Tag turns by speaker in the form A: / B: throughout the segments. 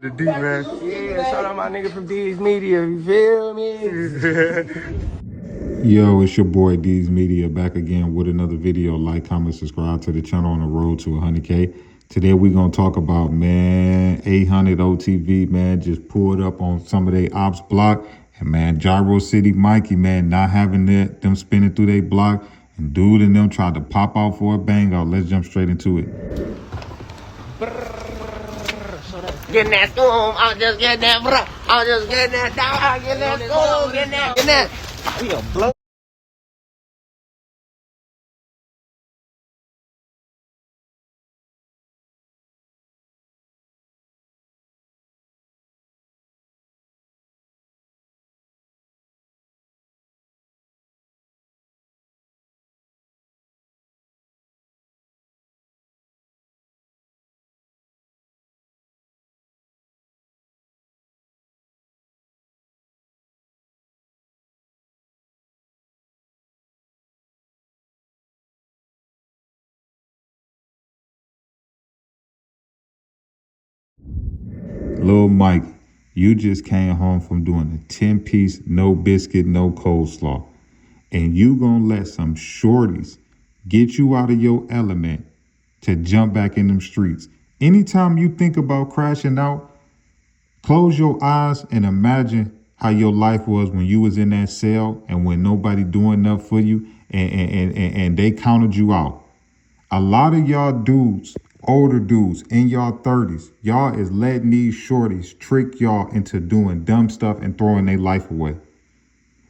A: The D, man.
B: Yeah, shout out my nigga from D's Media, you feel me?
C: Yo, it's your boy D's Media back again with another video. Like, comment, subscribe to the channel on the road to 100K. Today we're going to talk about, man, 800 OTV, man, just pulled up on some of their ops block. And, man, Jaro City Mikey, man, not having them spinning through their block. And dude and them tried to pop out for a bang out. Let's jump straight into it.
B: Getting that school, I'm just getting that, bro. I'm just getting that dog, getting that school, getting that. We a blow.
C: Lil Mike, you just came home from doing a 10-piece, no biscuit, no coleslaw. And you gonna let some shorties get you out of your element to jump back in them streets. Anytime you think about crashing out, close your eyes and imagine how your life was when you was in that cell and when nobody doing enough for you and they counted you out. A lot of y'all dudes, older dudes in y'all 30s, y'all is letting these shorties trick y'all into doing dumb stuff and throwing their life away.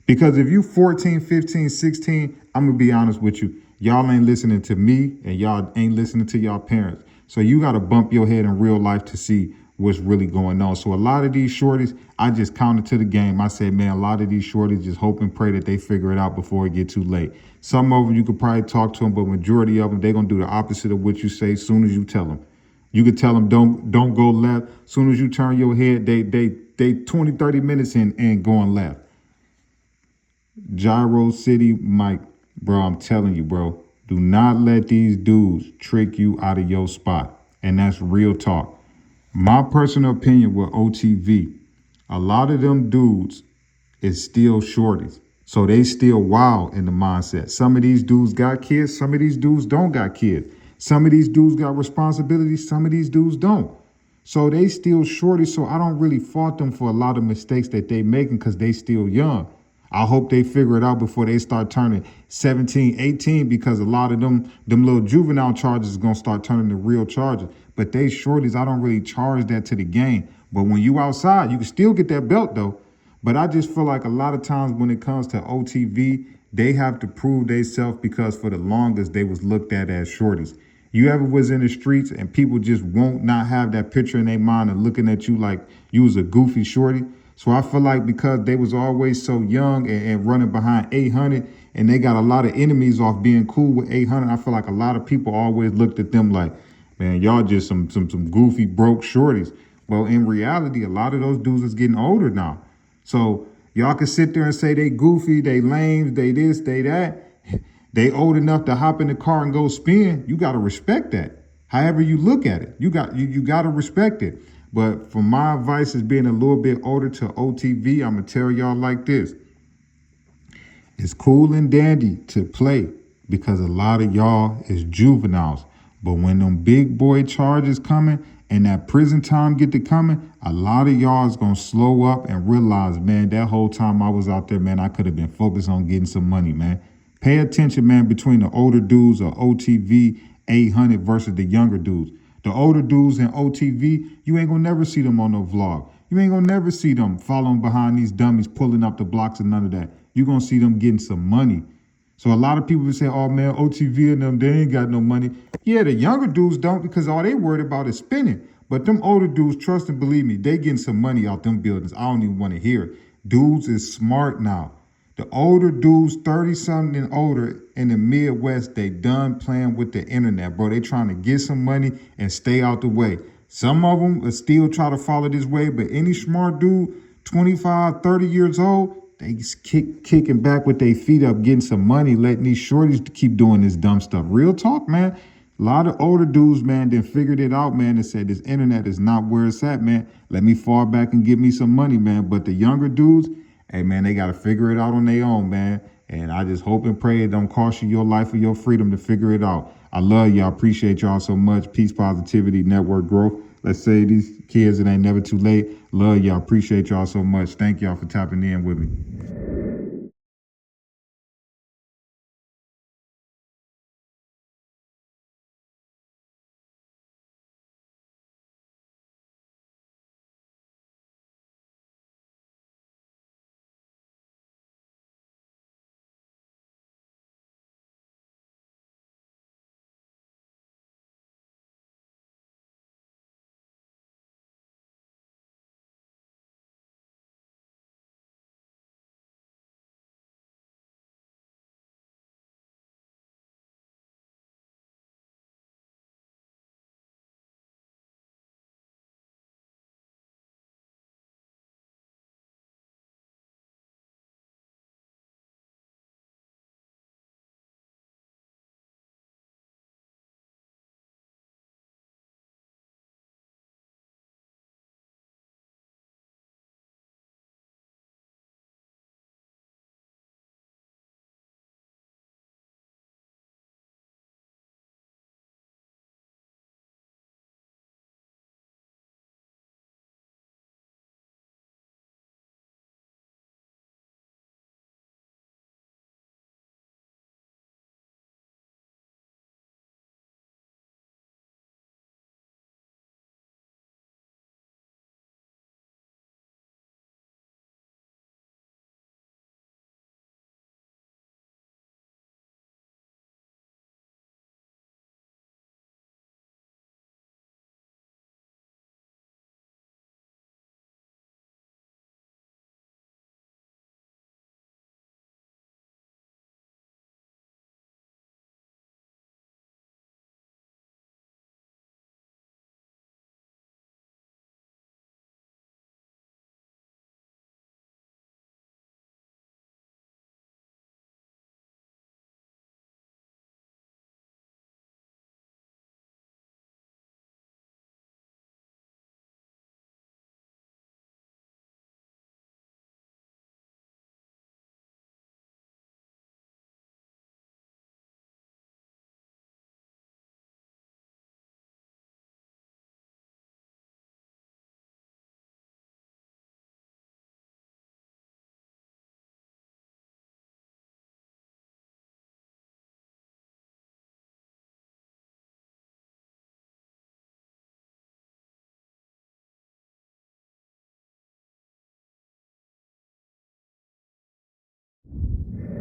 C: Because if you 14, 15, 16, I'm going to be honest with you, y'all ain't listening to me and y'all ain't listening to y'all parents. So you got to bump your head in real life to see what's really going on. So a lot of these shorties, I just counted to the game. I said, man, a lot of these shorties just hope and pray that they figure it out before it get too late. Some of them you could probably talk to them, but majority of them, they're going to do the opposite of what you say as soon as you tell them. You could tell them don't go left. As soon as you turn your head, they 20, 30 minutes in and going left. Jaro City Mike, bro, I'm telling you, bro, do not let these dudes trick you out of your spot. And that's real talk. My personal opinion with OTV, a lot of them dudes is still shorties. So they still wild in the mindset. Some of these dudes got kids. Some of these dudes don't got kids. Some of these dudes got responsibilities. Some of these dudes don't. So they still shorties. So I don't really fault them for a lot of mistakes that they making because they still young. I hope they figure it out before they start turning 17, 18, because a lot of them little juvenile charges is going to start turning to real charges. But they shorties, I don't really charge that to the game. But when you outside, you can still get that belt though. But I just feel like a lot of times when it comes to OTV, they have to prove themselves because for the longest, they was looked at as shorties. You ever was in the streets and people just won't not have that picture in their mind of looking at you like you was a goofy shorty? So I feel like because they was always so young and running behind 800 and they got a lot of enemies off being cool with 800, I feel like a lot of people always looked at them like, man, y'all just some goofy broke shorties. Well, in reality, a lot of those dudes is getting older now. So y'all can sit there and say they goofy, they lame, they this, they that. They old enough to hop in the car and go spin. You got to respect that. However you look at it, you got to respect it. But for my advice as being a little bit older to OTV, I'm going to tell y'all like this. It's cool and dandy to play because a lot of y'all is juveniles. But when them big boy charges coming and that prison time get to coming, a lot of y'all is going to slow up and realize, man, that whole time I was out there, man, I could have been focused on getting some money, man. Pay attention, man, between the older dudes or OTV 800 versus the younger dudes. The older dudes in OTV, you ain't gonna never see them on no vlog. You ain't gonna never see them following behind these dummies, pulling up the blocks and none of that. You gonna see them getting some money. So a lot of people say, oh man, OTV and them, they ain't got no money. Yeah, the younger dudes don't because all they worried about is spending. But them older dudes, trust and believe me, they getting some money out them buildings. I don't even want to hear it. Dudes is smart now. The older dudes, 30-something and older in the Midwest, they done playing with the internet, bro. They trying to get some money and stay out the way. Some of them will still try to follow this way, but any smart dude, 25, 30 years old, they kicking back with their feet up, getting some money, letting these shorties keep doing this dumb stuff. Real talk, man. A lot of older dudes, man, then figured it out, man, and said this internet is not where it's at, man. Let me fall back and get me some money, man. But the younger dudes, hey, man, they got to figure it out on their own, man. And I just hope and pray it don't cost you your life or your freedom to figure it out. I love y'all. Appreciate y'all so much. Peace, positivity, network growth. Let's say these kids, it ain't never too late. Love y'all. Appreciate y'all so much. Thank y'all for tapping in with me.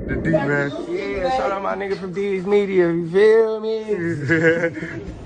B: The D, man. Yeah, shout out my nigga from D's Media, you feel me?